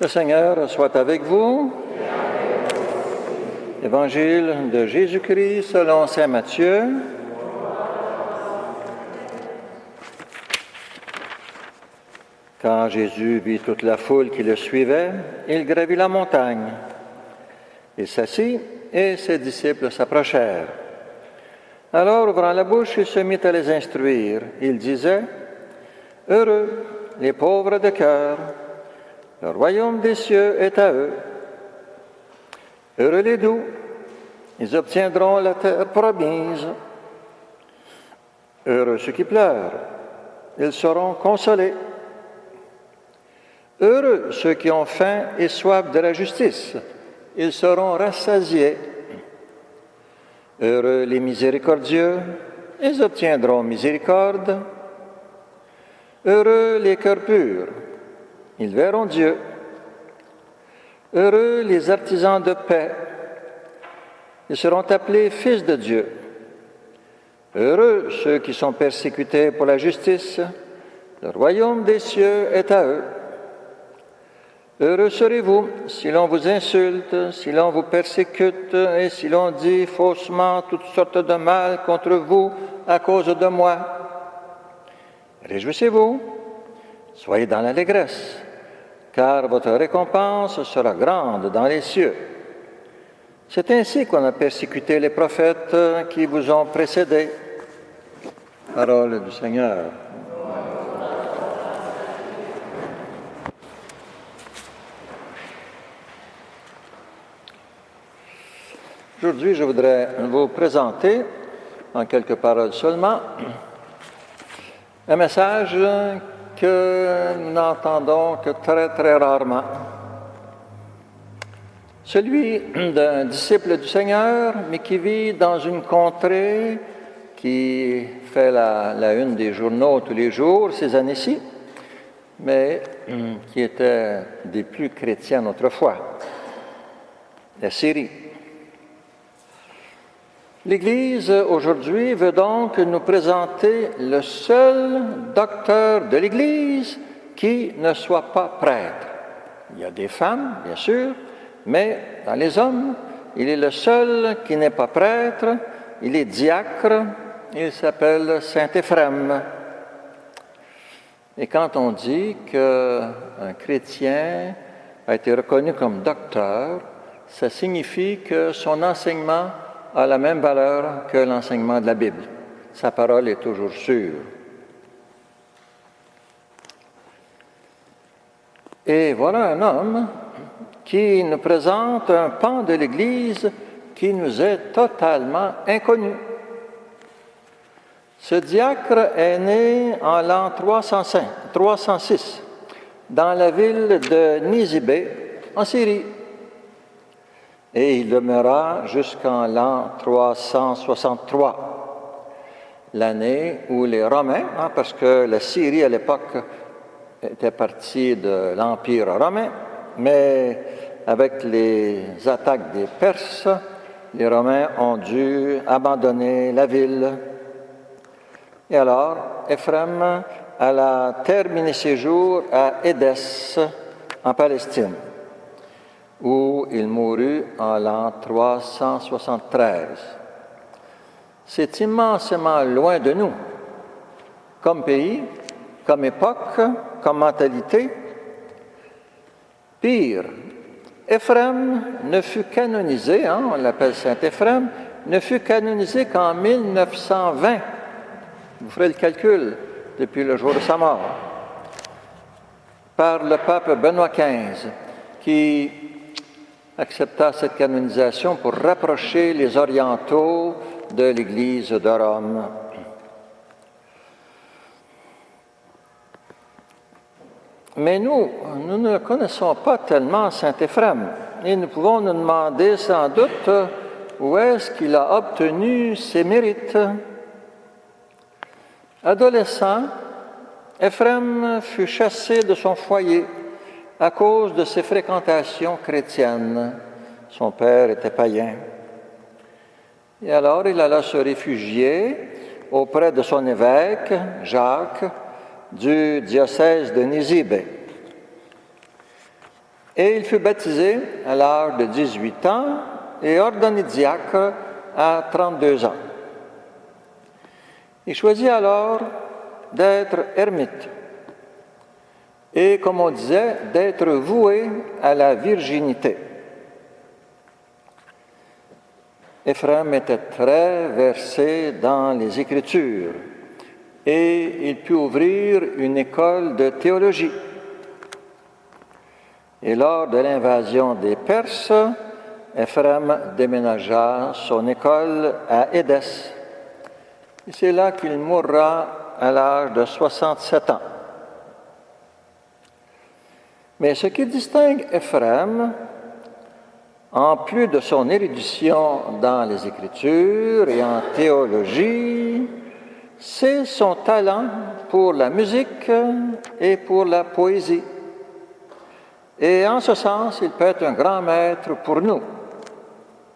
Le Seigneur soit avec vous. Évangile de Jésus-Christ selon saint Matthieu. Quand Jésus vit toute la foule qui le suivait, il gravit la montagne. Il s'assit et ses disciples s'approchèrent. Alors, ouvrant la bouche, il se mit à les instruire. Il disait, « Heureux les pauvres de cœur, le royaume des cieux est à eux. Heureux les doux, ils obtiendront la terre promise. Heureux ceux qui pleurent, ils seront consolés. Heureux ceux qui ont faim et soif de la justice, ils seront rassasiés. Heureux les miséricordieux, ils obtiendront miséricorde. Heureux les cœurs purs, ils verront Dieu. Heureux les artisans de paix, ils seront appelés fils de Dieu. Heureux ceux qui sont persécutés pour la justice, le royaume des cieux est à eux. Heureux serez-vous si l'on vous insulte, si l'on vous persécute et si l'on dit faussement toutes sortes de mal contre vous à cause de moi. Réjouissez-vous, soyez dans l'allégresse, car votre récompense sera grande dans les cieux. C'est ainsi qu'on a persécuté les prophètes qui vous ont précédés. Parole du Seigneur. Aujourd'hui, je voudrais vous présenter, en quelques paroles seulement, un message que nous n'entendons que très, très rarement. Celui d'un disciple du Seigneur, mais qui vit dans une contrée qui fait la une des journaux tous les jours ces années-ci, mais qui était des plus chrétiennes autrefois, la Syrie. L'Église, aujourd'hui, veut donc nous présenter le seul docteur de l'Église qui ne soit pas prêtre. Il y a des femmes, bien sûr, mais dans les hommes, il est le seul qui n'est pas prêtre, il est diacre, il s'appelle saint Éphrem. Et quand on dit qu'un chrétien a été reconnu comme docteur, ça signifie que son enseignement a la même valeur que l'enseignement de la Bible. Sa parole est toujours sûre. Et voilà un homme qui nous présente un pan de l'Église qui nous est totalement inconnu. Ce diacre est né en l'an 306 dans la ville de Nisibée, en Syrie. Et il demeura jusqu'en l'an 363, l'année où les Romains, parce que la Syrie à l'époque était partie de l'Empire romain, mais avec les attaques des Perses, les Romains ont dû abandonner la ville. Et alors, Éphrem alla terminer ses jours à Édesse, en Palestine, où il mourut en l'an 373. C'est immensément loin de nous, comme pays, comme époque, comme mentalité. Pire, Éphrem ne fut canonisé, on l'appelle saint Éphrem, ne fut canonisé qu'en 1920. Vous ferez le calcul, depuis le jour de sa mort, par le pape Benoît XV, qui accepta cette canonisation pour rapprocher les orientaux de l'Église de Rome. Mais nous ne connaissons pas tellement saint Éphrem, et nous pouvons nous demander sans doute où est-ce qu'il a obtenu ses mérites. Adolescent, Éphrem fut chassé de son foyer à cause de ses fréquentations chrétiennes. Son père était païen. Et alors il alla se réfugier auprès de son évêque, Jacques, du diocèse de Nisibée. Et il fut baptisé à l'âge de 18 ans et ordonné diacre à 32 ans. Il choisit alors d'être ermite et, comme on disait, d'être voué à la virginité. Éphrem était très versé dans les Écritures et il put ouvrir une école de théologie. Et lors de l'invasion des Perses, Éphrem déménagea son école à Édesse. Et c'est là qu'il mourra à l'âge de 67 ans. Mais ce qui distingue Éphrem, en plus de son érudition dans les Écritures et en théologie, c'est son talent pour la musique et pour la poésie. Et en ce sens, il peut être un grand maître pour nous,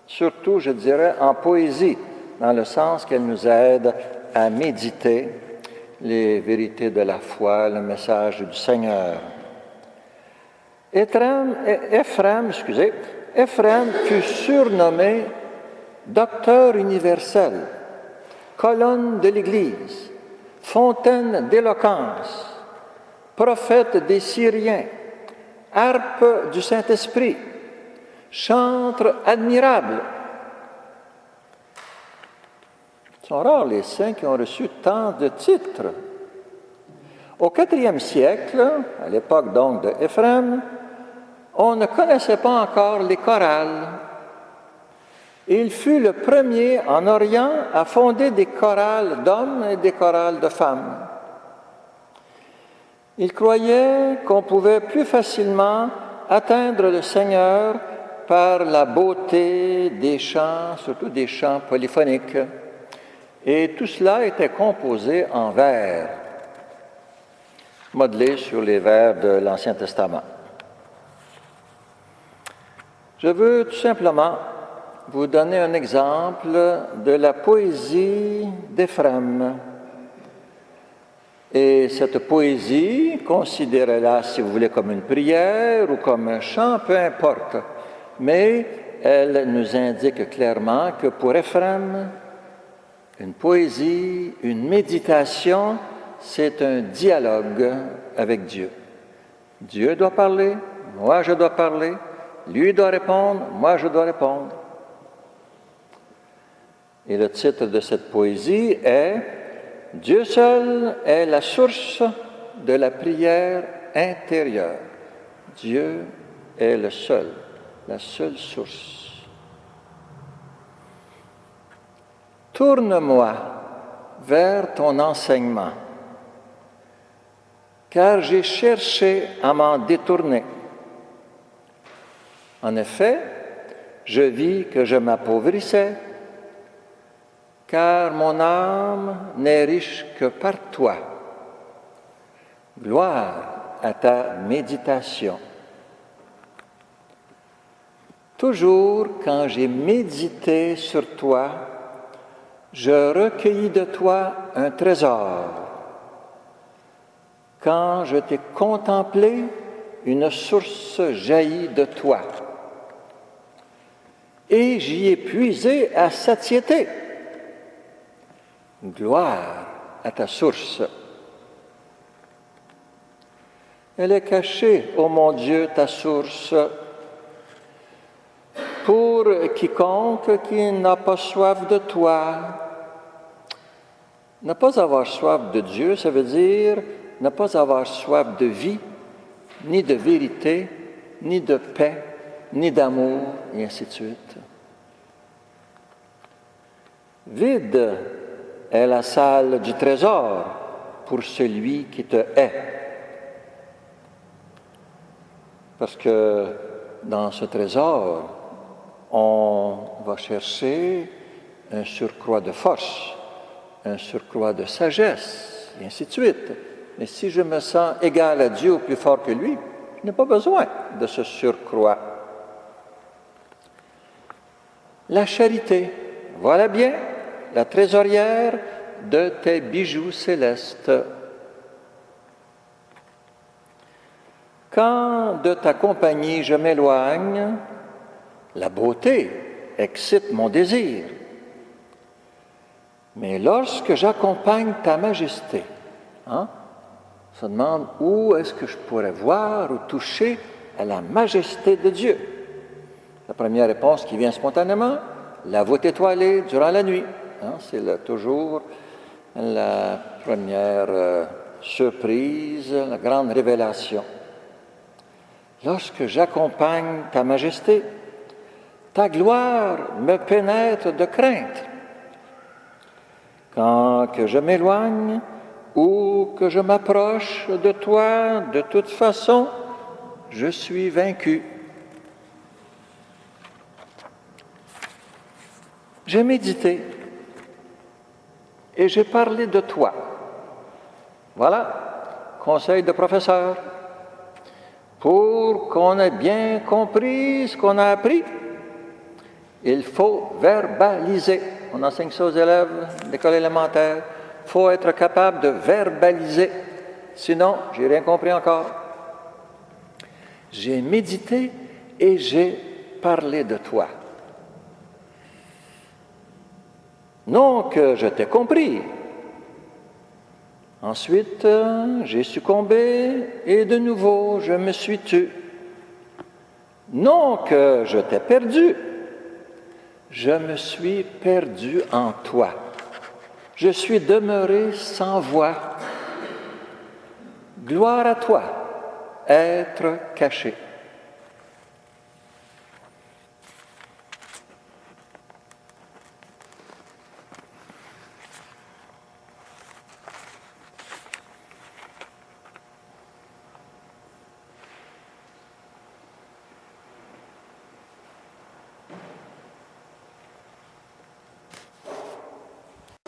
surtout, je dirais, en poésie, dans le sens qu'elle nous aide à méditer les vérités de la foi, le message du Seigneur. Éphrem fut surnommé docteur universel, colonne de l'Église, fontaine d'éloquence, prophète des Syriens, harpe du Saint-Esprit, chantre admirable. Ce sont rares les saints qui ont reçu tant de titres. Au IVe siècle, à l'époque donc de Éphrem, on ne connaissait pas encore les chorales. Il fut le premier en Orient à fonder des chorales d'hommes et des chorales de femmes. Il croyait qu'on pouvait plus facilement atteindre le Seigneur par la beauté des chants, surtout des chants polyphoniques. Et tout cela était composé en vers, modelé sur les vers de l'Ancien Testament. Je veux tout simplement vous donner un exemple de la poésie d'Éphrem. Et cette poésie, considérez-la, si vous voulez, comme une prière ou comme un chant, peu importe. Mais elle nous indique clairement que pour Éphrem, une poésie, une méditation, c'est un dialogue avec Dieu. Dieu doit parler, moi je dois parler, lui doit répondre, moi je dois répondre. Et le titre de cette poésie est « Dieu seul est la source de la prière intérieure. Dieu est le seul, la seule source. Tourne-moi vers ton enseignement, car j'ai cherché à m'en détourner. En effet, je vis que je m'appauvrissais, car mon âme n'est riche que par toi. Gloire à ta méditation. Toujours quand j'ai médité sur toi, je recueillis de toi un trésor. Quand je t'ai contemplé, une source jaillit de toi. Et j'y ai puisé à satiété. Gloire à ta source. Elle est cachée, ô mon Dieu, ta source, pour quiconque qui n'a pas soif de toi. Ne pas avoir soif de Dieu, ça veut dire ne pas avoir soif de vie, ni de vérité, ni de paix, ni d'amour, et ainsi de suite. Vide est la salle du trésor pour celui qui te hait. Parce que dans ce trésor, on va chercher un surcroît de force, un surcroît de sagesse, et ainsi de suite. Mais si je me sens égal à Dieu ou plus fort que lui, je n'ai pas besoin de ce surcroît. La charité, voilà bien la trésorière de tes bijoux célestes. Quand de ta compagnie je m'éloigne, la beauté excite mon désir. Mais lorsque j'accompagne ta majesté, on se demande où est-ce que je pourrais voir ou toucher à la majesté de Dieu. La première réponse qui vient spontanément, la voûte étoilée durant la nuit. C'est toujours la première surprise, la grande révélation. Lorsque j'accompagne ta majesté, ta gloire me pénètre de crainte. Quand que je m'éloigne ou que je m'approche de toi, de toute façon, je suis vaincu. J'ai médité et j'ai parlé de toi. Voilà, conseil de professeur. Pour qu'on ait bien compris ce qu'on a appris, il faut verbaliser. On enseigne ça aux élèves d'école élémentaire. Il faut être capable de verbaliser. Sinon, je n'ai rien compris encore. J'ai médité et j'ai parlé de toi. Non que je t'ai compris. Ensuite, j'ai succombé et de nouveau, je me suis tu. Non que je t'ai perdu. Je me suis perdu en toi. Je suis demeuré sans voix. Gloire à toi, être caché.